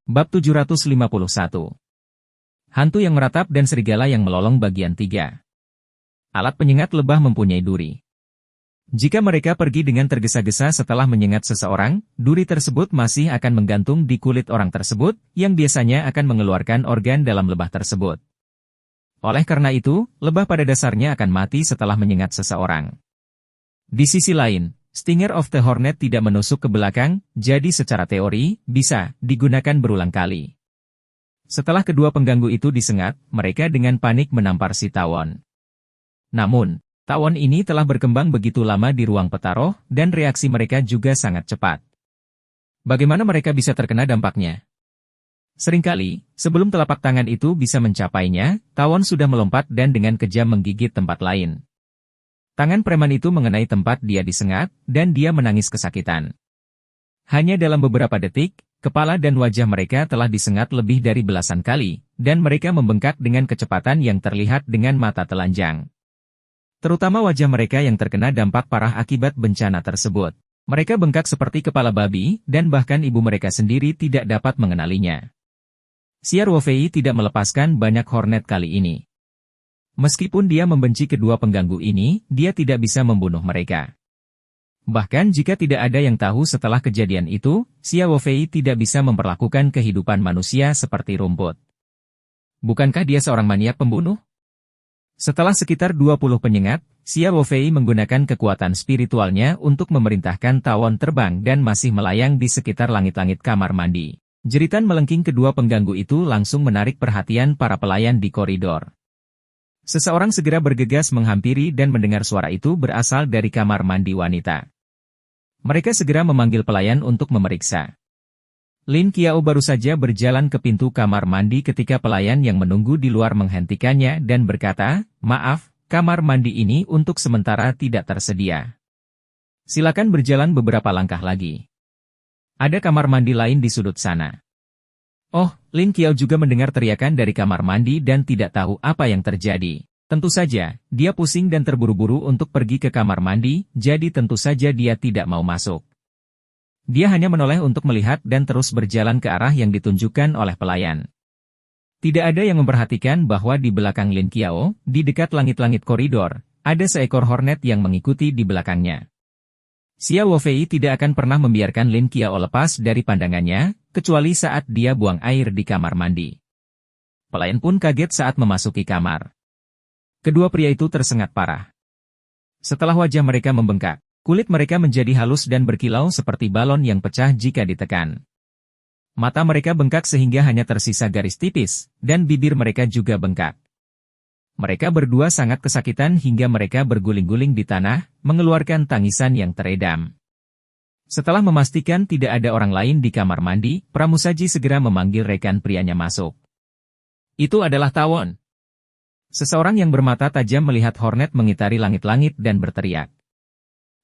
Bab 751. Hantu yang meratap dan serigala yang melolong bagian 3. Alat penyengat lebah mempunyai duri. Jika mereka pergi dengan tergesa-gesa setelah menyengat seseorang, duri tersebut masih akan menggantung di kulit orang tersebut, yang biasanya akan mengeluarkan organ dalam lebah tersebut. Oleh karena itu, lebah pada dasarnya akan mati setelah menyengat seseorang. Di sisi lain, Stinger of the Hornet tidak menusuk ke belakang, jadi secara teori, bisa digunakan berulang kali. Setelah kedua pengganggu itu disengat, mereka dengan panik menampar si tawon. Namun, tawon ini telah berkembang begitu lama di ruang petaroh, dan reaksi mereka juga sangat cepat. Bagaimana mereka bisa terkena dampaknya? Seringkali, sebelum telapak tangan itu bisa mencapainya, tawon sudah melompat dan dengan kejam menggigit tempat lain. Tangan preman itu mengenai tempat dia disengat, dan dia menangis kesakitan. Hanya dalam beberapa detik, kepala dan wajah mereka telah disengat lebih dari belasan kali, dan mereka membengkak dengan kecepatan yang terlihat dengan mata telanjang. Terutama wajah mereka yang terkena dampak parah akibat bencana tersebut. Mereka bengkak seperti kepala babi, dan bahkan ibu mereka sendiri tidak dapat mengenalinya. Siar Wofei tidak melepaskan banyak hornet kali ini. Meskipun dia membenci kedua pengganggu ini, dia tidak bisa membunuh mereka. Bahkan jika tidak ada yang tahu setelah kejadian itu, Xia Wofei tidak bisa memperlakukan kehidupan manusia seperti rumput. Bukankah dia seorang maniak pembunuh? Setelah sekitar 20 penyengat, Xia Wofei menggunakan kekuatan spiritualnya untuk memerintahkan tawon terbang dan masih melayang di sekitar langit-langit kamar mandi. Jeritan melengking kedua pengganggu itu langsung menarik perhatian para pelayan di koridor. Seseorang segera bergegas menghampiri dan mendengar suara itu berasal dari kamar mandi wanita. Mereka segera memanggil pelayan untuk memeriksa. Lin Qiao baru saja berjalan ke pintu kamar mandi ketika pelayan yang menunggu di luar menghentikannya dan berkata, "Maaf, kamar mandi ini untuk sementara tidak tersedia. Silakan berjalan beberapa langkah lagi. Ada kamar mandi lain di sudut sana." Oh, Lin Qiao juga mendengar teriakan dari kamar mandi dan tidak tahu apa yang terjadi. Tentu saja, dia pusing dan terburu-buru untuk pergi ke kamar mandi, jadi tentu saja dia tidak mau masuk. Dia hanya menoleh untuk melihat dan terus berjalan ke arah yang ditunjukkan oleh pelayan. Tidak ada yang memperhatikan bahwa di belakang Lin Qiao, di dekat langit-langit koridor, ada seekor hornet yang mengikuti di belakangnya. Xia Wofei tidak akan pernah membiarkan Lin Qiao lepas dari pandangannya, kecuali saat dia buang air di kamar mandi. Pelayan pun kaget saat memasuki kamar. Kedua pria itu tersengat parah. Setelah wajah mereka membengkak, kulit mereka menjadi halus dan berkilau seperti balon yang pecah jika ditekan. Mata mereka bengkak sehingga hanya tersisa garis tipis, dan bibir mereka juga bengkak. Mereka berdua sangat kesakitan hingga mereka berguling-guling di tanah, mengeluarkan tangisan yang teredam. Setelah memastikan tidak ada orang lain di kamar mandi, pramusaji segera memanggil rekan prianya masuk. Itu adalah tawon. Seseorang yang bermata tajam melihat hornet mengitari langit-langit dan berteriak.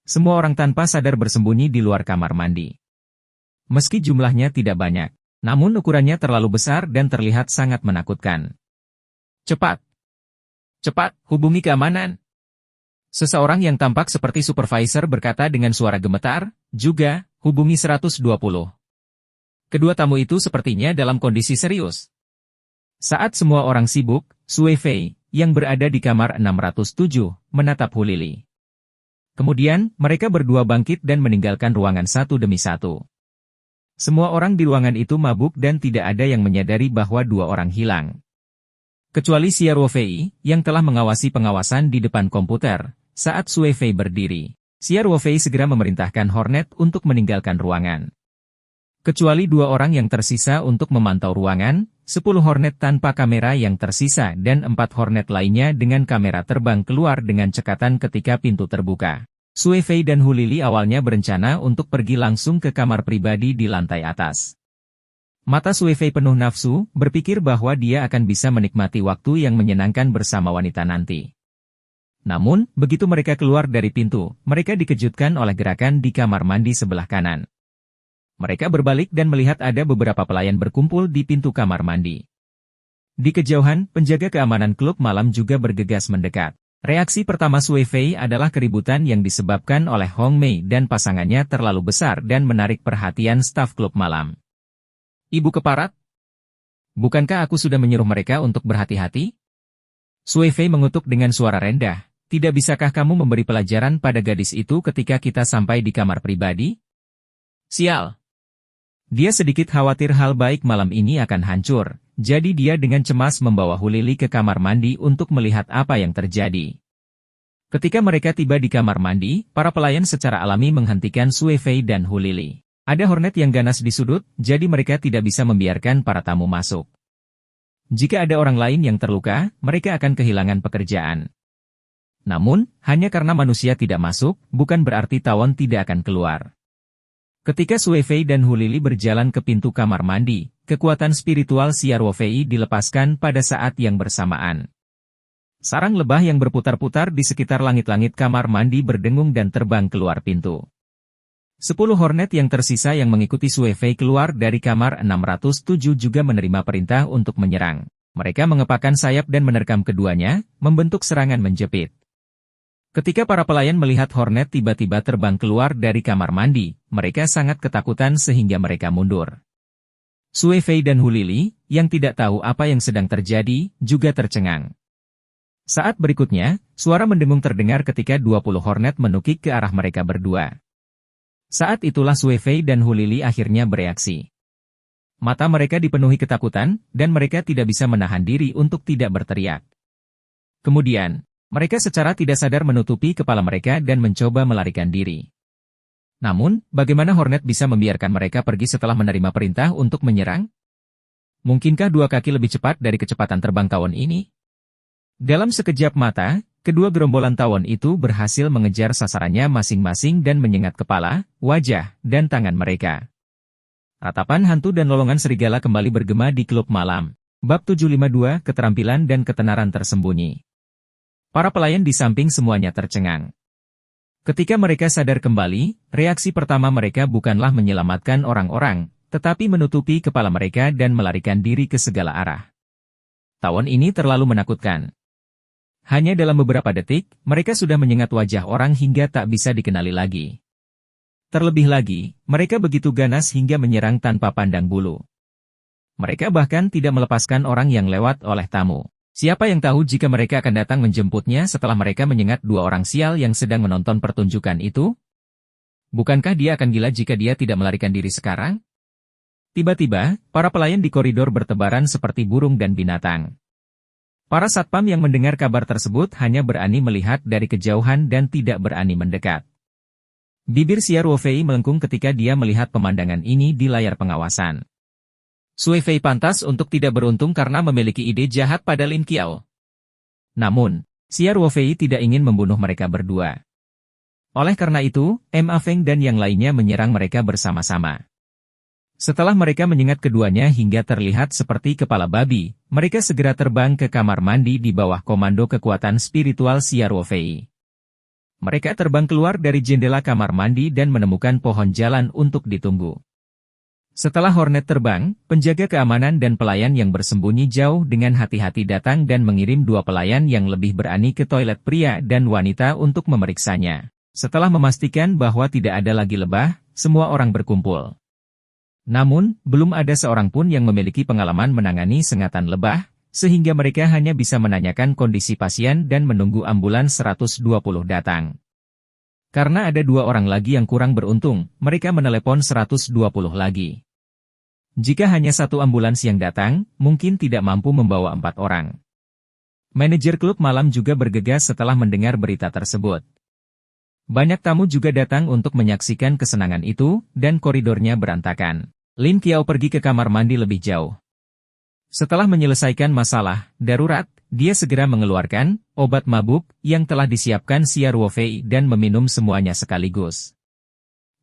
Semua orang tanpa sadar bersembunyi di luar kamar mandi. Meski jumlahnya tidak banyak, namun ukurannya terlalu besar dan terlihat sangat menakutkan. Cepat! Cepat, hubungi keamanan. Seseorang yang tampak seperti supervisor berkata dengan suara gemetar, juga, hubungi 120. Kedua tamu itu sepertinya dalam kondisi serius. Saat semua orang sibuk, Sui Fei, yang berada di kamar 607, menatap Hu Lili. Kemudian, mereka berdua bangkit dan meninggalkan ruangan satu demi satu. Semua orang di ruangan itu mabuk dan tidak ada yang menyadari bahwa dua orang hilang. Kecuali Siar Wofei, yang telah mengawasi pengawasan di depan komputer, saat Sui Fei berdiri. Siar Wofei segera memerintahkan Hornet untuk meninggalkan ruangan. Kecuali dua orang yang tersisa untuk memantau ruangan, 10 Hornet tanpa kamera yang tersisa dan 4 Hornet lainnya dengan kamera terbang keluar dengan cekatan ketika pintu terbuka. Sui Fei dan Hu Lili awalnya berencana untuk pergi langsung ke kamar pribadi di lantai atas. Mata Sui Fei penuh nafsu, berpikir bahwa dia akan bisa menikmati waktu yang menyenangkan bersama wanita nanti. Namun, begitu mereka keluar dari pintu, mereka dikejutkan oleh gerakan di kamar mandi sebelah kanan. Mereka berbalik dan melihat ada beberapa pelayan berkumpul di pintu kamar mandi. Di kejauhan, penjaga keamanan klub malam juga bergegas mendekat. Reaksi pertama Sui Fei adalah keributan yang disebabkan oleh Hong Mei dan pasangannya terlalu besar dan menarik perhatian staf klub malam. Ibu keparat? Bukankah aku sudah menyuruh mereka untuk berhati-hati? Sui Fei mengutuk dengan suara rendah. Tidak bisakah kamu memberi pelajaran pada gadis itu ketika kita sampai di kamar pribadi? Sial! Dia sedikit khawatir hal baik malam ini akan hancur, jadi dia dengan cemas membawa Hu Lili ke kamar mandi untuk melihat apa yang terjadi. Ketika mereka tiba di kamar mandi, para pelayan secara alami menghentikan Sui Fei dan Hu Lili. Ada hornet yang ganas di sudut, jadi mereka tidak bisa membiarkan para tamu masuk. Jika ada orang lain yang terluka, mereka akan kehilangan pekerjaan. Namun, hanya karena manusia tidak masuk, bukan berarti tawon tidak akan keluar. Ketika Sui Fei dan Hu Lili berjalan ke pintu kamar mandi, kekuatan spiritual Siar Wo Fei dilepaskan pada saat yang bersamaan. Sarang lebah yang berputar-putar di sekitar langit-langit kamar mandi berdengung dan terbang keluar pintu. 10 hornet yang tersisa yang mengikuti Sui Fei keluar dari kamar 607 juga menerima perintah untuk menyerang. Mereka mengepakkan sayap dan menerkam keduanya, membentuk serangan menjepit. Ketika para pelayan melihat hornet tiba-tiba terbang keluar dari kamar mandi, mereka sangat ketakutan sehingga mereka mundur. Sui Fei dan Hu Lili, yang tidak tahu apa yang sedang terjadi, juga tercengang. Saat berikutnya, suara mendengung terdengar ketika 20 hornet menukik ke arah mereka berdua. Saat itulah Sui Fei dan Hu Lili akhirnya bereaksi. Mata mereka dipenuhi ketakutan, dan mereka tidak bisa menahan diri untuk tidak berteriak. Kemudian, mereka secara tidak sadar menutupi kepala mereka dan mencoba melarikan diri. Namun, bagaimana hornet bisa membiarkan mereka pergi setelah menerima perintah untuk menyerang? Mungkinkah 2 kaki lebih cepat dari kecepatan terbang tawon ini? Dalam sekejap mata, kedua gerombolan tawon itu berhasil mengejar sasarannya masing-masing dan menyengat kepala, wajah, dan tangan mereka. Ratapan hantu dan lolongan serigala kembali bergema di klub malam. Bab 752, Keterampilan dan Ketenaran Tersembunyi. Para pelayan di samping semuanya tercengang. Ketika mereka sadar kembali, reaksi pertama mereka bukanlah menyelamatkan orang-orang, tetapi menutupi kepala mereka dan melarikan diri ke segala arah. Tawon ini terlalu menakutkan. Hanya dalam beberapa detik, mereka sudah menyengat wajah orang hingga tak bisa dikenali lagi. Terlebih lagi, mereka begitu ganas hingga menyerang tanpa pandang bulu. Mereka bahkan tidak melepaskan orang yang lewat oleh tamu. Siapa yang tahu jika mereka akan datang menjemputnya setelah mereka menyengat 2 orang sial yang sedang menonton pertunjukan itu? Bukankah dia akan gila jika dia tidak melarikan diri sekarang? Tiba-tiba, para pelayan di koridor bertebaran seperti burung dan binatang. Para satpam yang mendengar kabar tersebut hanya berani melihat dari kejauhan dan tidak berani mendekat. Bibir Siar Wo Fei melengkung ketika dia melihat pemandangan ini di layar pengawasan. Sui Fei pantas untuk tidak beruntung karena memiliki ide jahat pada Lin Qiao. Namun, Siar Wo Fei tidak ingin membunuh mereka berdua. Oleh karena itu, Ma Feng dan yang lainnya menyerang mereka bersama-sama. Setelah mereka menyengat keduanya hingga terlihat seperti kepala babi, mereka segera terbang ke kamar mandi di bawah komando kekuatan spiritual Siar Wo Fei. Mereka terbang keluar dari jendela kamar mandi dan menemukan pohon jalan untuk ditunggu. Setelah hornet terbang, penjaga keamanan dan pelayan yang bersembunyi jauh dengan hati-hati datang dan mengirim 2 pelayan yang lebih berani ke toilet pria dan wanita untuk memeriksanya. Setelah memastikan bahwa tidak ada lagi lebah, semua orang berkumpul. Namun, belum ada seorang pun yang memiliki pengalaman menangani sengatan lebah, sehingga mereka hanya bisa menanyakan kondisi pasien dan menunggu ambulans 120 datang. Karena ada 2 orang lagi yang kurang beruntung, mereka menelepon 120 lagi. Jika hanya 1 ambulans yang datang, mungkin tidak mampu membawa 4 orang. Manajer klub malam juga bergegas setelah mendengar berita tersebut. Banyak tamu juga datang untuk menyaksikan kesenangan itu, dan koridornya berantakan. Lin Qiao pergi ke kamar mandi lebih jauh. Setelah menyelesaikan masalah darurat, dia segera mengeluarkan obat mabuk yang telah disiapkan Siar Wo Fei dan meminum semuanya sekaligus.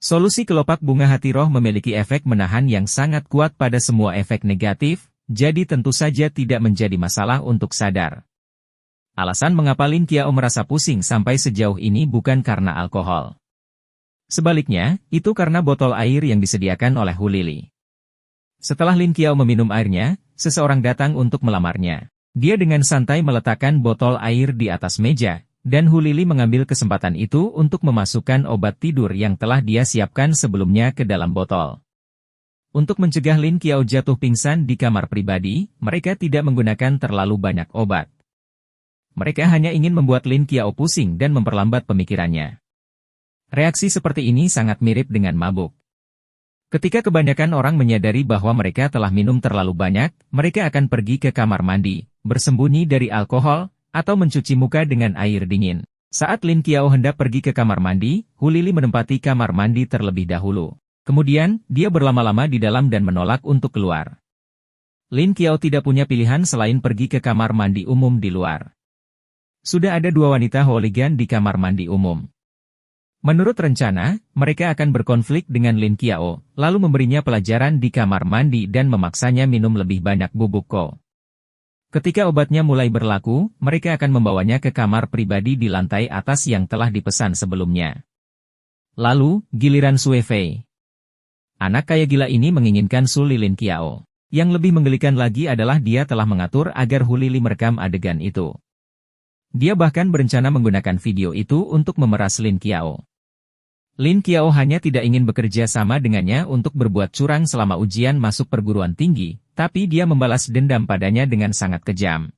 Solusi kelopak bunga hati roh memiliki efek menahan yang sangat kuat pada semua efek negatif, jadi tentu saja tidak menjadi masalah untuk sadar. Alasan mengapa Lin Qiao merasa pusing sampai sejauh ini bukan karena alkohol. Sebaliknya, itu karena botol air yang disediakan oleh Hu Lili. Setelah Lin Qiao meminum airnya, seseorang datang untuk melamarnya. Dia dengan santai meletakkan botol air di atas meja, dan Hu Lili mengambil kesempatan itu untuk memasukkan obat tidur yang telah dia siapkan sebelumnya ke dalam botol. Untuk mencegah Lin Qiao jatuh pingsan di kamar pribadi, mereka tidak menggunakan terlalu banyak obat. Mereka hanya ingin membuat Lin Qiao pusing dan memperlambat pemikirannya. Reaksi seperti ini sangat mirip dengan mabuk. Ketika kebanyakan orang menyadari bahwa mereka telah minum terlalu banyak, mereka akan pergi ke kamar mandi, bersembunyi dari alkohol, atau mencuci muka dengan air dingin. Saat Lin Qiao hendak pergi ke kamar mandi, Hu Lili menempati kamar mandi terlebih dahulu. Kemudian, dia berlama-lama di dalam dan menolak untuk keluar. Lin Qiao tidak punya pilihan selain pergi ke kamar mandi umum di luar. Sudah ada 2 wanita hooligan di kamar mandi umum. Menurut rencana, mereka akan berkonflik dengan Lin Qiao, lalu memberinya pelajaran di kamar mandi dan memaksanya minum lebih banyak bubuk ko. Ketika obatnya mulai berlaku, mereka akan membawanya ke kamar pribadi di lantai atas yang telah dipesan sebelumnya. Lalu, giliran Sue Fei. Anak kaya gila ini menginginkan Su Lin Qiao. Yang lebih menggelikan lagi adalah dia telah mengatur agar Hu Lili merekam adegan itu. Dia bahkan berencana menggunakan video itu untuk memeras Lin Qiao. Lin Qiao hanya tidak ingin bekerja sama dengannya untuk berbuat curang selama ujian masuk perguruan tinggi, tapi dia membalas dendam padanya dengan sangat kejam.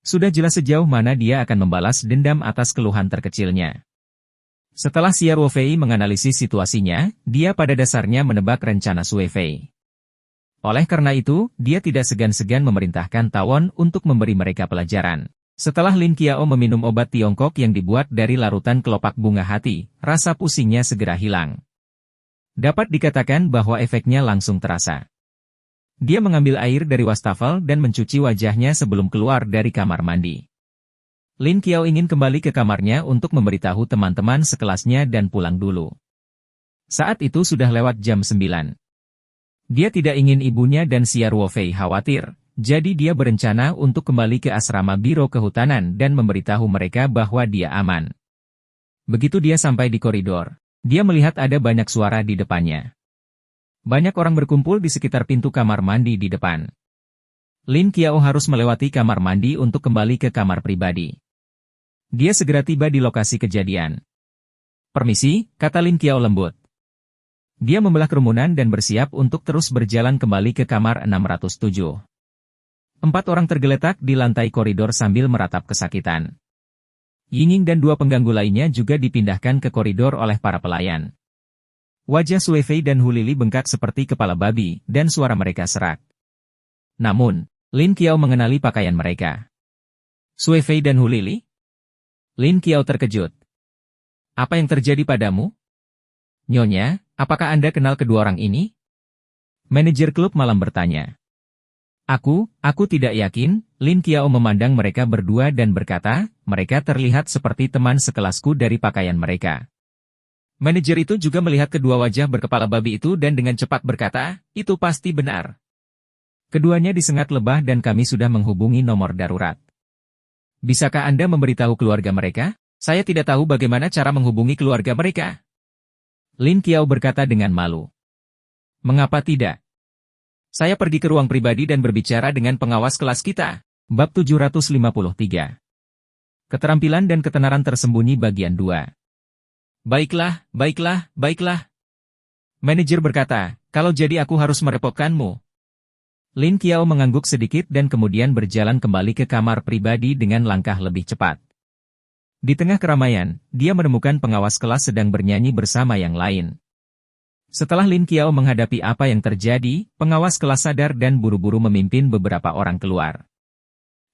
Sudah jelas sejauh mana dia akan membalas dendam atas keluhan terkecilnya. Setelah Xia Ruofei menganalisis situasinya, dia pada dasarnya menebak rencana Sue Fei. Oleh karena itu, dia tidak segan-segan memerintahkan Tawon untuk memberi mereka pelajaran. Setelah Lin Qiao meminum obat Tiongkok yang dibuat dari larutan kelopak bunga hati, rasa pusingnya segera hilang. Dapat dikatakan bahwa efeknya langsung terasa. Dia mengambil air dari wastafel dan mencuci wajahnya sebelum keluar dari kamar mandi. Lin Qiao ingin kembali ke kamarnya untuk memberitahu teman-teman sekelasnya dan pulang dulu. Saat itu sudah lewat jam 9. Dia tidak ingin ibunya dan Xia Ruofei khawatir, jadi dia berencana untuk kembali ke asrama Biro Kehutanan dan memberitahu mereka bahwa dia aman. Begitu dia sampai di koridor, dia melihat ada banyak suara di depannya. Banyak orang berkumpul di sekitar pintu kamar mandi di depan. Lin Qiao harus melewati kamar mandi untuk kembali ke kamar pribadi. Dia segera tiba di lokasi kejadian. "Permisi," kata Lin Qiao lembut. Dia membelah kerumunan dan bersiap untuk terus berjalan kembali ke kamar 607. 4 orang tergeletak di lantai koridor sambil meratap kesakitan. Yingning dan 2 pengganggu lainnya juga dipindahkan ke koridor oleh para pelayan. Wajah Sue Fei dan Hu Lili bengkak seperti kepala babi, dan suara mereka serak. Namun, Lin Qiao mengenali pakaian mereka. Sue Fei dan Hu Lili? Lin Qiao terkejut. "Apa yang terjadi padamu? Nyonya, apakah Anda kenal kedua orang ini?" Manajer klub malam bertanya. Aku tidak yakin." Lin Qiao memandang mereka berdua dan berkata, "Mereka terlihat seperti teman sekelasku dari pakaian mereka." Manajer itu juga melihat kedua wajah berkepala babi itu dan dengan cepat berkata, "Itu pasti benar. Keduanya disengat lebah dan kami sudah menghubungi nomor darurat. Bisakah Anda memberitahu keluarga mereka? Saya tidak tahu bagaimana cara menghubungi keluarga mereka." Lin Qiao berkata dengan malu. "Mengapa tidak? Saya pergi ke ruang pribadi dan berbicara dengan pengawas kelas kita." Bab 753. Keterampilan dan ketenaran tersembunyi bagian 2. Baiklah. Manajer berkata, "Kalau jadi aku harus merepotkanmu." Lin Qiao mengangguk sedikit dan kemudian berjalan kembali ke kamar pribadi dengan langkah lebih cepat. Di tengah keramaian, dia menemukan pengawas kelas sedang bernyanyi bersama yang lain. Setelah Lin Qiao menghadapi apa yang terjadi, pengawas kelas sadar dan buru-buru memimpin beberapa orang keluar.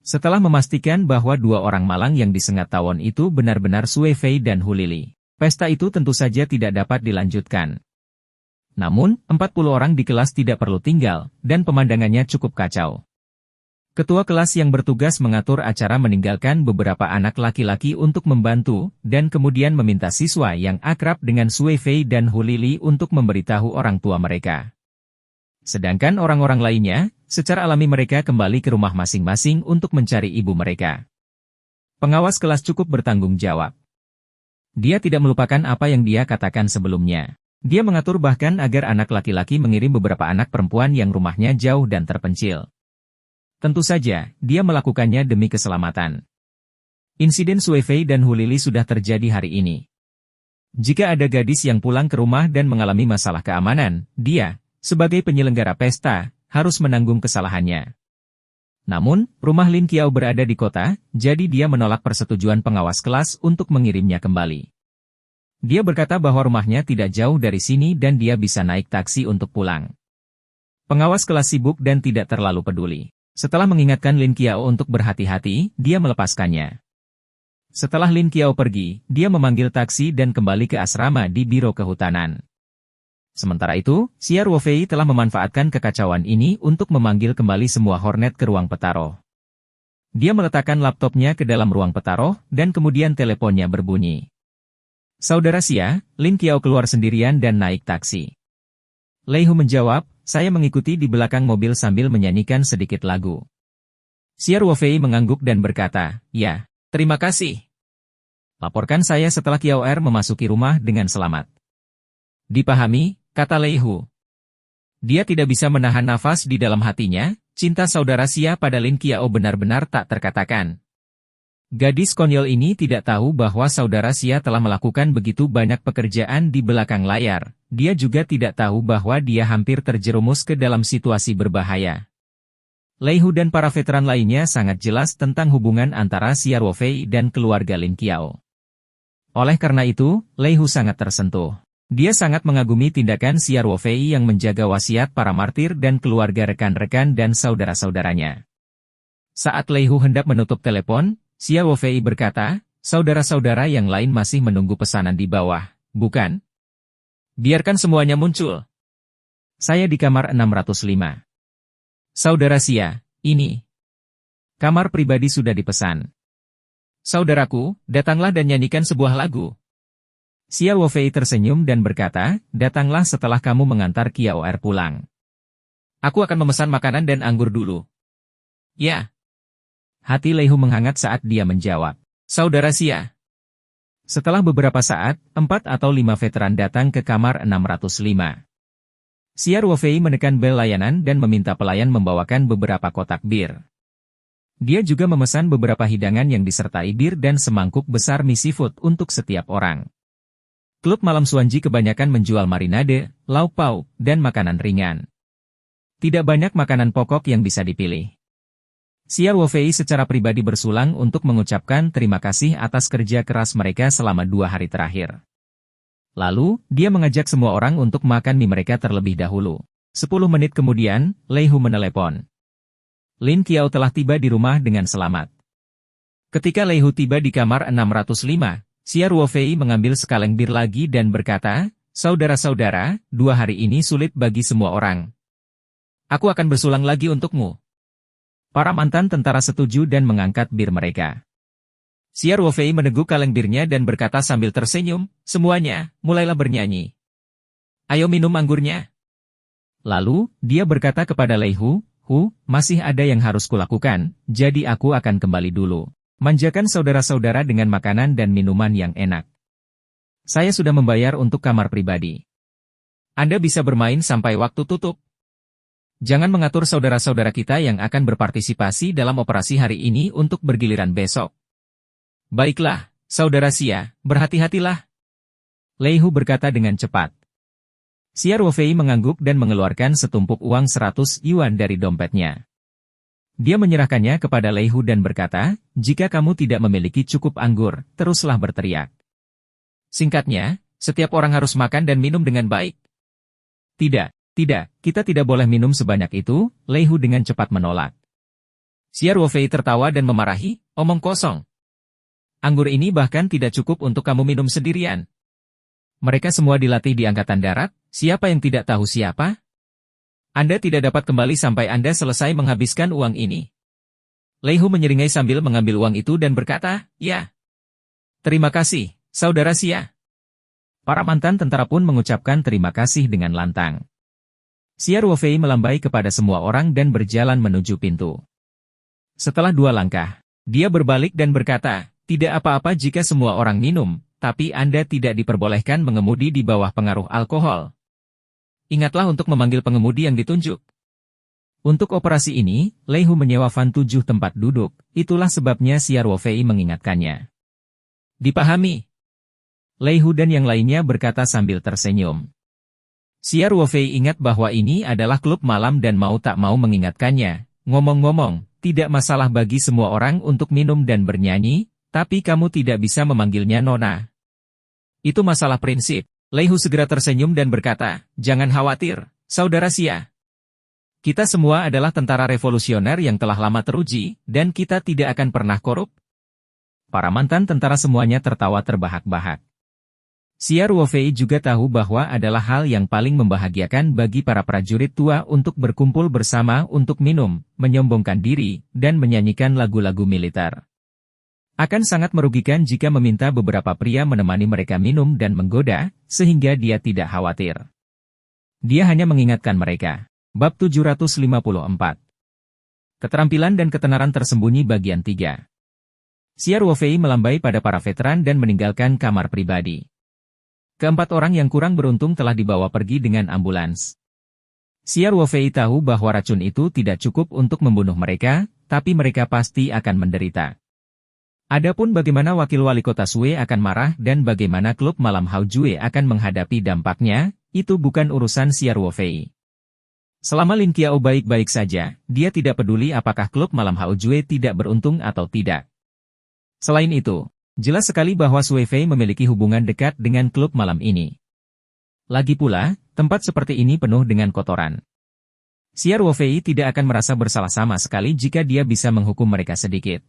Setelah memastikan bahwa 2 orang malang yang disengat Tawon itu benar-benar Sue Fei dan Hu Lili, pesta itu tentu saja tidak dapat dilanjutkan. Namun, 40 orang di kelas tidak perlu tinggal, dan pemandangannya cukup kacau. Ketua kelas yang bertugas mengatur acara meninggalkan beberapa anak laki-laki untuk membantu, dan kemudian meminta siswa yang akrab dengan Sue Fei dan Hu Lili untuk memberitahu orang tua mereka. Sedangkan orang-orang lainnya, secara alami mereka kembali ke rumah masing-masing untuk mencari ibu mereka. Pengawas kelas cukup bertanggung jawab. Dia tidak melupakan apa yang dia katakan sebelumnya. Dia mengatur bahkan agar anak laki-laki mengirim beberapa anak perempuan yang rumahnya jauh dan terpencil. Tentu saja, dia melakukannya demi keselamatan. Insiden Sue Fei dan Hu Lili sudah terjadi hari ini. Jika ada gadis yang pulang ke rumah dan mengalami masalah keamanan, dia sebagai penyelenggara pesta, harus menanggung kesalahannya. Namun, rumah Lin Qiao berada di kota, jadi dia menolak persetujuan pengawas kelas untuk mengirimnya kembali. Dia berkata bahwa rumahnya tidak jauh dari sini dan dia bisa naik taksi untuk pulang. Pengawas kelas sibuk dan tidak terlalu peduli. Setelah mengingatkan Lin Qiao untuk berhati-hati, dia melepaskannya. Setelah Lin Qiao pergi, dia memanggil taksi dan kembali ke asrama di Biro Kehutanan. Sementara itu, Xia Ruofei telah memanfaatkan kekacauan ini untuk memanggil kembali semua Hornet ke ruang petaruh. Dia meletakkan laptopnya ke dalam ruang petaruh, dan kemudian teleponnya berbunyi. Saudara Xia, Lin Qiao keluar sendirian dan naik taksi. Lei Hu menjawab, saya mengikuti di belakang mobil sambil menyanyikan sedikit lagu. Xia Ruofei mengangguk dan berkata, ya, terima kasih. Laporkan saya setelah Qiao Er memasuki rumah dengan selamat. Dipahami, kata Lei Hu. Dia tidak bisa menahan nafas di dalam hatinya, cinta saudara Xia pada Lin Qiao benar-benar tak terkatakan. Gadis konyol ini tidak tahu bahwa saudara Xia telah melakukan begitu banyak pekerjaan di belakang layar. Dia juga tidak tahu bahwa dia hampir terjerumus ke dalam situasi berbahaya. Lei Hu dan para veteran lainnya sangat jelas tentang hubungan antara Xia Ruofei dan keluarga Lin Qiao. Oleh karena itu, Lei Hu sangat tersentuh. Dia sangat mengagumi tindakan Xia Ruofei yang menjaga wasiat para martir dan keluarga rekan-rekan dan saudara-saudaranya. Saat Lei Hu hendak menutup telepon, Xia Ruofei berkata, saudara-saudara yang lain masih menunggu pesanan di bawah, bukan? Biarkan semuanya muncul. Saya di kamar 605. Saudara Xia, ini. Kamar pribadi sudah dipesan. Saudaraku, datanglah dan nyanyikan sebuah lagu. Xia Ruofei tersenyum dan berkata, datanglah setelah kamu mengantar Qiao Er pulang. Aku akan memesan makanan dan anggur dulu. Ya. Hati Lei Hu menghangat saat dia menjawab, saudara Xia. Setelah beberapa saat, 4 atau 5 veteran datang ke kamar 605. Xia Ruofei menekan bel layanan dan meminta pelayan membawakan beberapa kotak bir. Dia juga memesan beberapa hidangan yang disertai bir dan semangkuk besar mie seafood untuk setiap orang. Klub malam Xuanji kebanyakan menjual marinade, lauk pauk, dan makanan ringan. Tidak banyak makanan pokok yang bisa dipilih. Xia Ruofei secara pribadi bersulang untuk mengucapkan terima kasih atas kerja keras mereka selama 2 hari terakhir. Lalu, dia mengajak semua orang untuk makan mie mereka terlebih dahulu. 10 menit kemudian, Lei Hu menelepon. Lin Qiao telah tiba di rumah dengan selamat. Ketika Lei Hu tiba di kamar 605, Xia Ruofei mengambil sekaleng bir lagi dan berkata, saudara-saudara, 2 hari ini sulit bagi semua orang. Aku akan bersulang lagi untukmu. Para mantan tentara setuju dan mengangkat bir mereka. Xia Ruofei meneguk kaleng birnya dan berkata sambil tersenyum, semuanya, mulailah bernyanyi. Ayo minum anggurnya. Lalu, dia berkata kepada Lei Hu, masih ada yang harus kulakukan, jadi aku akan kembali dulu. Manjakan saudara-saudara dengan makanan dan minuman yang enak. Saya sudah membayar untuk kamar pribadi. Anda bisa bermain sampai waktu tutup. Jangan mengatur saudara-saudara kita yang akan berpartisipasi dalam operasi hari ini untuk bergiliran besok. Baiklah, saudara Xia, berhati-hatilah. Lei Hu berkata dengan cepat. Xia Ruofei mengangguk dan mengeluarkan setumpuk uang 100 yuan dari dompetnya. Dia menyerahkannya kepada Lei Hu dan berkata, jika kamu tidak memiliki cukup anggur, teruslah berteriak. Singkatnya, setiap orang harus makan dan minum dengan baik. Tidak, kita tidak boleh minum sebanyak itu, Lei Hu dengan cepat menolak. Xia Ruofei tertawa dan memarahi, omong kosong. Anggur ini bahkan tidak cukup untuk kamu minum sendirian. Mereka semua dilatih di Angkatan Darat, siapa yang tidak tahu siapa? Anda tidak dapat kembali sampai Anda selesai menghabiskan uang ini. Lei Hu menyeringai sambil mengambil uang itu dan berkata, ya. Terima kasih, saudara Xia. Para mantan tentara pun mengucapkan terima kasih dengan lantang. Xia Ruofei melambai kepada semua orang dan berjalan menuju pintu. Setelah 2 langkah, dia berbalik dan berkata, tidak apa-apa jika semua orang minum, tapi Anda tidak diperbolehkan mengemudi di bawah pengaruh alkohol. Ingatlah untuk memanggil pengemudi yang ditunjuk. Untuk operasi ini, Lei Hu menyewa van 7 tempat duduk, itulah sebabnya Xia Ruofei mengingatkannya. Dipahami. Lei Hu dan yang lainnya berkata sambil tersenyum. Xia Ruofei ingat bahwa ini adalah klub malam dan mau tak mau mengingatkannya. Ngomong-ngomong, tidak masalah bagi semua orang untuk minum dan bernyanyi, tapi kamu tidak bisa memanggilnya Nona. Itu masalah prinsip. Lei Hu segera tersenyum dan berkata, jangan khawatir, Saudara Xia. Kita semua adalah tentara revolusioner yang telah lama teruji, dan kita tidak akan pernah korup. Para mantan tentara semuanya tertawa terbahak-bahak. Xia Ruofei juga tahu bahwa adalah hal yang paling membahagiakan bagi para prajurit tua untuk berkumpul bersama untuk minum, menyombongkan diri, dan menyanyikan lagu-lagu militer. Akan sangat merugikan jika meminta beberapa pria menemani mereka minum dan menggoda, sehingga dia tidak khawatir. Dia hanya mengingatkan mereka. Bab 754. Keterampilan dan ketenaran tersembunyi bagian 3. Xia Ruofei melambai pada para veteran dan meninggalkan kamar pribadi. Keempat orang yang kurang beruntung telah dibawa pergi dengan ambulans. Xia Ruofei tahu bahwa racun itu tidak cukup untuk membunuh mereka, tapi mereka pasti akan menderita. Adapun bagaimana wakil wali kota Sue akan marah dan bagaimana klub malam Hao Jue akan menghadapi dampaknya, itu bukan urusan Xia Ruofei. Selama Lin Qiao baik-baik saja, dia tidak peduli apakah klub malam Hao Jue tidak beruntung atau tidak. Selain itu, jelas sekali bahwa Sue Fei memiliki hubungan dekat dengan klub malam ini. Lagi pula, tempat seperti ini penuh dengan kotoran. Xia Ruofei tidak akan merasa bersalah sama sekali jika dia bisa menghukum mereka sedikit.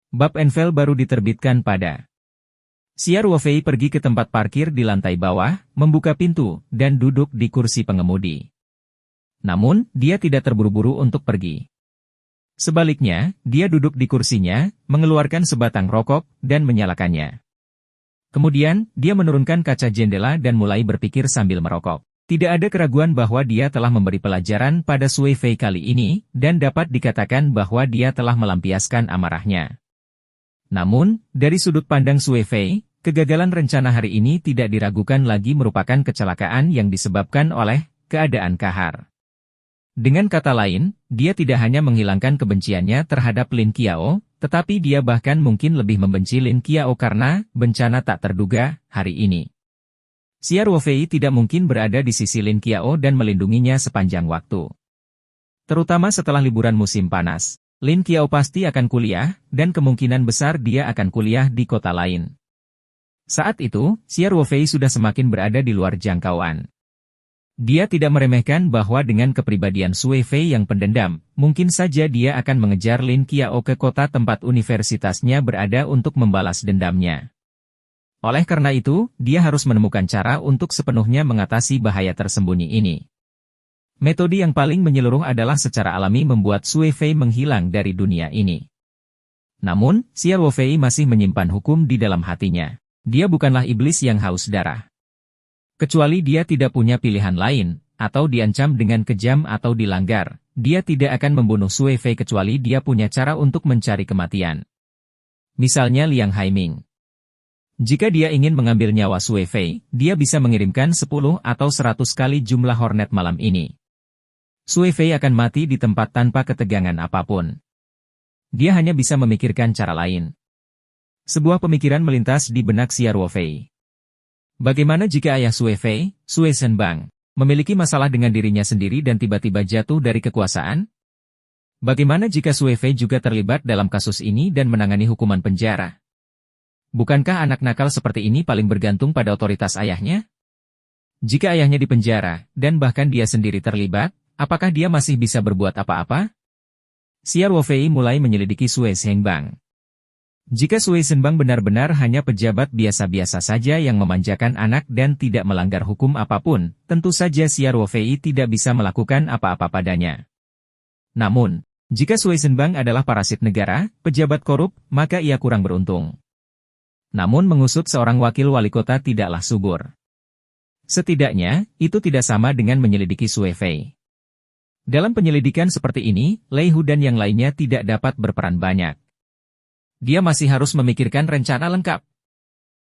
Bab Envel baru diterbitkan pada. Xia Ruofei pergi ke tempat parkir di lantai bawah, membuka pintu, dan duduk di kursi pengemudi. Namun, dia tidak terburu-buru untuk pergi. Sebaliknya, dia duduk di kursinya, mengeluarkan sebatang rokok, dan menyalakannya. Kemudian, dia menurunkan kaca jendela dan mulai berpikir sambil merokok. Tidak ada keraguan bahwa dia telah memberi pelajaran pada Sue Fei kali ini, dan dapat dikatakan bahwa dia telah melampiaskan amarahnya. Namun, dari sudut pandang Sue Fei, kegagalan rencana hari ini tidak diragukan lagi merupakan kecelakaan yang disebabkan oleh keadaan kahar. Dengan kata lain, dia tidak hanya menghilangkan kebenciannya terhadap Lin Qiao, tetapi dia bahkan mungkin lebih membenci Lin Qiao karena bencana tak terduga hari ini. Xia Ruofei tidak mungkin berada di sisi Lin Qiao dan melindunginya sepanjang waktu. Terutama setelah liburan musim panas. Lin Qiao pasti akan kuliah, dan kemungkinan besar dia akan kuliah di kota lain. Saat itu, Xia Ruofei sudah semakin berada di luar jangkauan. Dia tidak meremehkan bahwa dengan kepribadian Sue Fei yang pendendam, mungkin saja dia akan mengejar Lin Qiao ke kota tempat universitasnya berada untuk membalas dendamnya. Oleh karena itu, dia harus menemukan cara untuk sepenuhnya mengatasi bahaya tersembunyi ini. Metode yang paling menyeluruh adalah secara alami membuat Sue Fei menghilang dari dunia ini. Namun, Xia Ruofei masih menyimpan hukum di dalam hatinya. Dia bukanlah iblis yang haus darah. Kecuali dia tidak punya pilihan lain, atau diancam dengan kejam atau dilanggar, dia tidak akan membunuh Sue Fei kecuali dia punya cara untuk mencari kematian. Misalnya Liang Haiming. Jika dia ingin mengambil nyawa Sue Fei, dia bisa mengirimkan 10 atau 100 kali jumlah Hornet malam ini. Sue Fei akan mati di tempat tanpa ketegangan apapun. Dia hanya bisa memikirkan cara lain. Sebuah pemikiran melintas di benak Xia Ruofei. Bagaimana jika ayah Sue Fei, Sue Shenbang, memiliki masalah dengan dirinya sendiri dan tiba-tiba jatuh dari kekuasaan? Bagaimana jika Sue Fei juga terlibat dalam kasus ini dan menangani hukuman penjara? Bukankah anak nakal seperti ini paling bergantung pada otoritas ayahnya? Jika ayahnya dipenjara, dan bahkan dia sendiri terlibat, apakah dia masih bisa berbuat apa-apa? Xia Ruofei mulai menyelidiki Sue Shenbang. Jika Sue Shenbang benar-benar hanya pejabat biasa-biasa saja yang memanjakan anak dan tidak melanggar hukum apapun, tentu saja Xia Ruofei tidak bisa melakukan apa-apa padanya. Namun, jika Sue Shenbang adalah parasit negara, pejabat korup, maka ia kurang beruntung. Namun mengusut seorang wakil wali kota tidaklah subur. Setidaknya, itu tidak sama dengan menyelidiki Sue Fei. Dalam penyelidikan seperti ini, Lei Hu dan yang lainnya tidak dapat berperan banyak. Dia masih harus memikirkan rencana lengkap.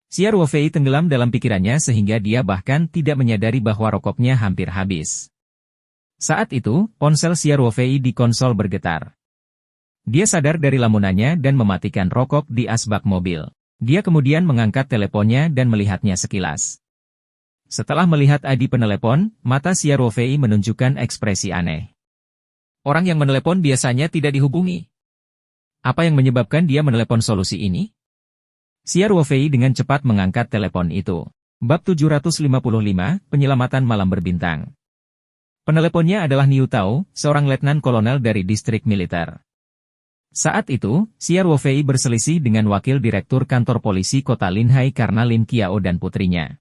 Xia Ruofei tenggelam dalam pikirannya sehingga dia bahkan tidak menyadari bahwa rokoknya hampir habis. Saat itu, ponsel Xia Ruofei di konsol bergetar. Dia sadar dari lamunannya dan mematikan rokok di asbak mobil. Dia kemudian mengangkat teleponnya dan melihatnya sekilas. Setelah melihat Adi penelepon, mata Xiao Fei menunjukkan ekspresi aneh. Orang yang menelepon biasanya tidak dihubungi. Apa yang menyebabkan dia menelepon solusi ini? Xiao Fei dengan cepat mengangkat telepon itu. Bab 755, Penyelamatan Malam Berbintang. Peneleponnya adalah Niu Tao, seorang letnan kolonel dari distrik militer. Saat itu, Xiao Fei berselisih dengan wakil direktur kantor polisi kota Linhai karena Lin Qiao dan putrinya.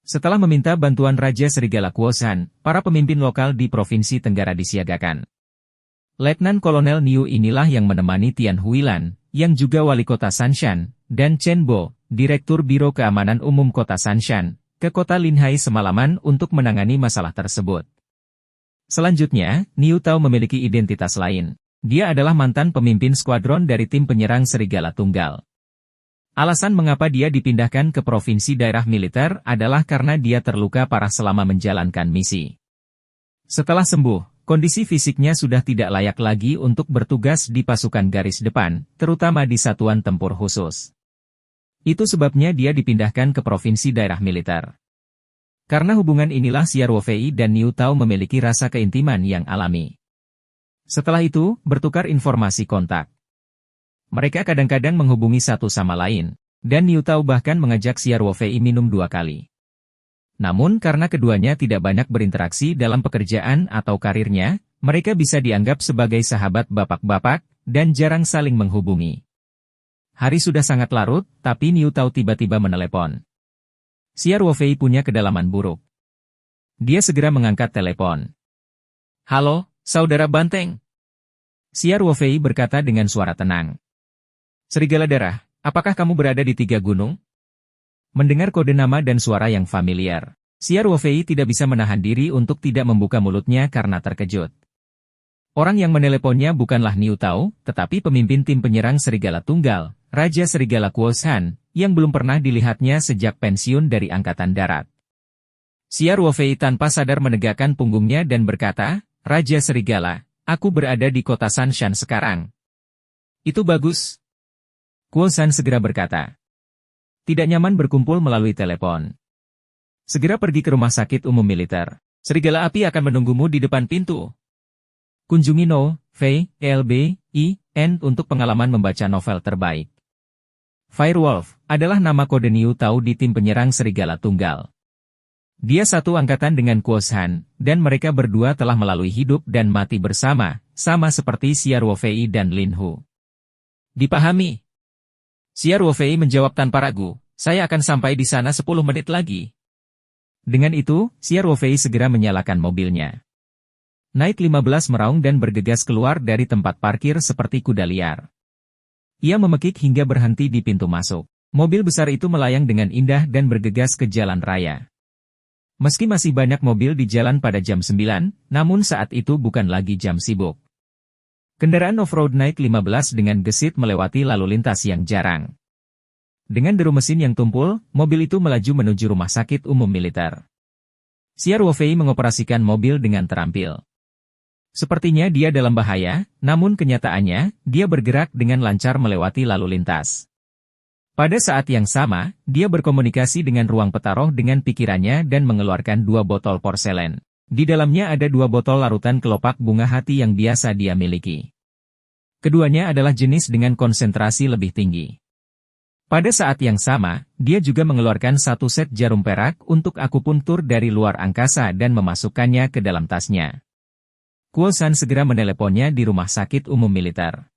Setelah meminta bantuan Raja Serigala Kuosan, para pemimpin lokal di Provinsi Tenggara disiagakan. Letnan Kolonel Niu inilah yang menemani Tian Huilan, yang juga wali kota Sanshan, dan Chen Bo, Direktur Biro Keamanan Umum Kota Sanshan, ke kota Linhai semalaman untuk menangani masalah tersebut. Selanjutnya, Niu Tao memiliki identitas lain. Dia adalah mantan pemimpin skuadron dari tim penyerang Serigala Tunggal. Alasan mengapa dia dipindahkan ke provinsi daerah militer adalah karena dia terluka parah selama menjalankan misi. Setelah sembuh, kondisi fisiknya sudah tidak layak lagi untuk bertugas di pasukan garis depan, terutama di satuan tempur khusus. Itu sebabnya dia dipindahkan ke provinsi daerah militer. Karena hubungan inilah Xiao Fei dan Niu Tao memiliki rasa keintiman yang alami. Setelah itu, bertukar informasi kontak. Mereka kadang-kadang menghubungi satu sama lain, dan Niu Tao bahkan mengajak Xiao Fei minum 2 kali. Namun karena keduanya tidak banyak berinteraksi dalam pekerjaan atau karirnya, mereka bisa dianggap sebagai sahabat bapak-bapak, dan jarang saling menghubungi. Hari sudah sangat larut, tapi Niu Tao tiba-tiba menelepon. Xiao Fei punya kedalaman buruk. Dia segera mengangkat telepon. "Halo, Saudara Banteng." Xiao Fei berkata dengan suara tenang. "Serigala Darah, apakah kamu berada di 3 gunung?" Mendengar kode nama dan suara yang familiar, Xiao Fei tidak bisa menahan diri untuk tidak membuka mulutnya karena terkejut. Orang yang meneleponnya bukanlah Niu Tao, tetapi pemimpin tim penyerang Serigala Tunggal, Raja Serigala Kuosan, yang belum pernah dilihatnya sejak pensiun dari Angkatan Darat. Xiao Fei tanpa sadar menegakkan punggungnya dan berkata, "Raja Serigala, aku berada di kota Sanshan sekarang." "Itu bagus." Kuosan segera berkata. Tidak nyaman berkumpul melalui telepon. "Segera pergi ke rumah sakit umum militer. Serigala api akan menunggumu di depan pintu. Kunjungi No. Fei, LB.I.N. untuk pengalaman membaca novel terbaik." Firewolf adalah nama kode Niu Tao di tim penyerang Serigala Tunggal. Dia satu angkatan dengan Kuosan, dan mereka berdua telah melalui hidup dan mati bersama, sama seperti Xiao Fei dan Lin Hu. "Dipahami." Xiao Fei menjawab tanpa ragu, "Saya akan sampai di sana 10 menit lagi." Dengan itu, Xiao Fei segera menyalakan mobilnya. Night 15 meraung dan bergegas keluar dari tempat parkir seperti kuda liar. Ia memekik hingga berhenti di pintu masuk. Mobil besar itu melayang dengan indah dan bergegas ke jalan raya. Meski masih banyak mobil di jalan pada jam 9, namun saat itu bukan lagi jam sibuk. Kendaraan off-road Night 15 dengan gesit melewati lalu lintas yang jarang. Dengan deru mesin yang tumpul, mobil itu melaju menuju rumah sakit umum militer. Xiao Fei mengoperasikan mobil dengan terampil. Sepertinya dia dalam bahaya, namun kenyataannya, dia bergerak dengan lancar melewati lalu lintas. Pada saat yang sama, dia berkomunikasi dengan ruang petaroh dengan pikirannya dan mengeluarkan 2 botol porselen. Di dalamnya ada 2 botol larutan kelopak bunga hati yang biasa dia miliki. Keduanya adalah jenis dengan konsentrasi lebih tinggi. Pada saat yang sama, dia juga mengeluarkan 1 set jarum perak untuk akupuntur dari luar angkasa dan memasukkannya ke dalam tasnya. Kuosan segera meneleponnya di rumah sakit umum militer.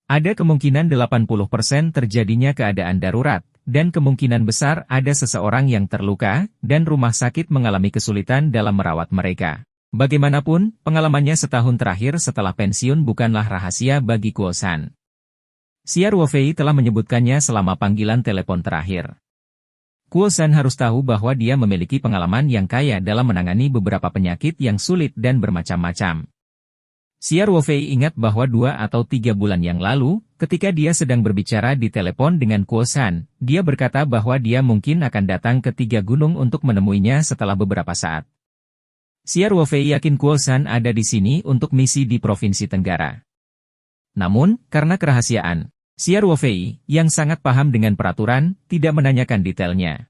Ada kemungkinan 80% terjadinya keadaan darurat, dan kemungkinan besar ada seseorang yang terluka, dan rumah sakit mengalami kesulitan dalam merawat mereka. Bagaimanapun, pengalamannya setahun terakhir setelah pensiun bukanlah rahasia bagi Kuosan. Xiao Fei telah menyebutkannya selama panggilan telepon terakhir. Kuosan harus tahu bahwa dia memiliki pengalaman yang kaya dalam menangani beberapa penyakit yang sulit dan bermacam-macam. Xiao Fei ingat bahwa 2 atau 3 bulan yang lalu, ketika dia sedang berbicara di telepon dengan Kuosan, dia berkata bahwa dia mungkin akan datang ke 3 gunung untuk menemuinya setelah beberapa saat. Xiao Fei yakin Kuosan ada di sini untuk misi di Provinsi Tenggara. Namun, karena kerahasiaan, Xiao Fei, yang sangat paham dengan peraturan, tidak menanyakan detailnya.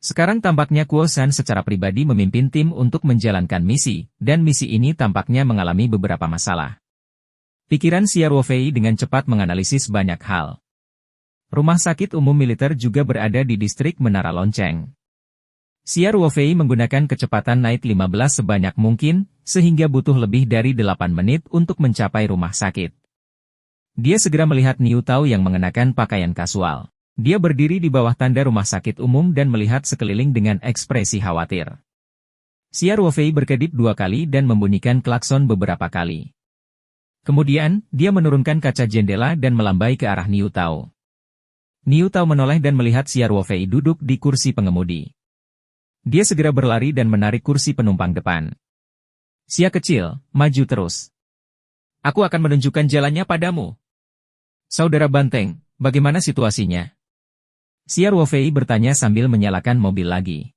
Sekarang tampaknya Kuo San secara pribadi memimpin tim untuk menjalankan misi, dan misi ini tampaknya mengalami beberapa masalah. Pikiran Xia Ruofei dengan cepat menganalisis banyak hal. Rumah sakit umum militer juga berada di distrik Menara Lonceng. Xia Ruofei menggunakan kecepatan naik 15 sebanyak mungkin, sehingga butuh lebih dari 8 menit untuk mencapai rumah sakit. Dia segera melihat Niu Tao yang mengenakan pakaian kasual. Dia berdiri di bawah tanda rumah sakit umum dan melihat sekeliling dengan ekspresi khawatir. Xia Ruofei berkedip 2 kali dan membunyikan klakson beberapa kali. Kemudian, dia menurunkan kaca jendela dan melambai ke arah Niu Tao. Niu Tao menoleh dan melihat Xia Ruofei duduk di kursi pengemudi. Dia segera berlari dan menarik kursi penumpang depan. Xia kecil, maju terus. Aku akan menunjukkan jalannya padamu. Saudara Banteng, bagaimana situasinya? Xia Ruofei bertanya sambil menyalakan mobil lagi.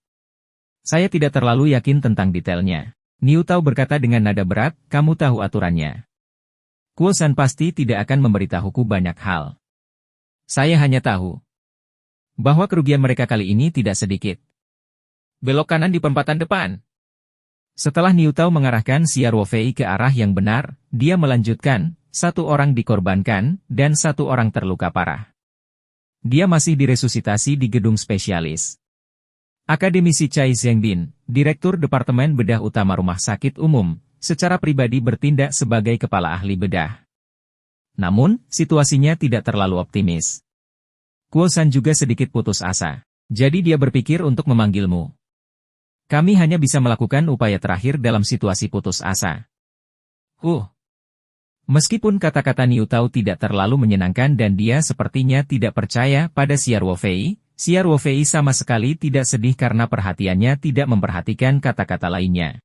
Saya tidak terlalu yakin tentang detailnya. Niu Tao berkata dengan nada berat, kamu tahu aturannya. Kuo San pasti tidak akan memberitahuku banyak hal. Saya hanya tahu bahwa kerugian mereka kali ini tidak sedikit. Belok kanan di perempatan depan. Setelah Niu Tao mengarahkan Xia Ruofei ke arah yang benar, dia melanjutkan, 1 orang dikorbankan, dan 1 orang terluka parah. Dia masih diresusitasi di gedung spesialis. Akademisi Chai Zhengbin, Direktur Departemen Bedah Utama Rumah Sakit Umum, secara pribadi bertindak sebagai kepala ahli bedah. Namun, situasinya tidak terlalu optimis. Kuo San juga sedikit putus asa. Jadi dia berpikir untuk memanggilmu. Kami hanya bisa melakukan upaya terakhir dalam situasi putus asa. Meskipun kata-kata Niu Tao tidak terlalu menyenangkan dan dia sepertinya tidak percaya pada Xia Ruofei sama sekali tidak sedih karena perhatiannya tidak memperhatikan kata-kata lainnya.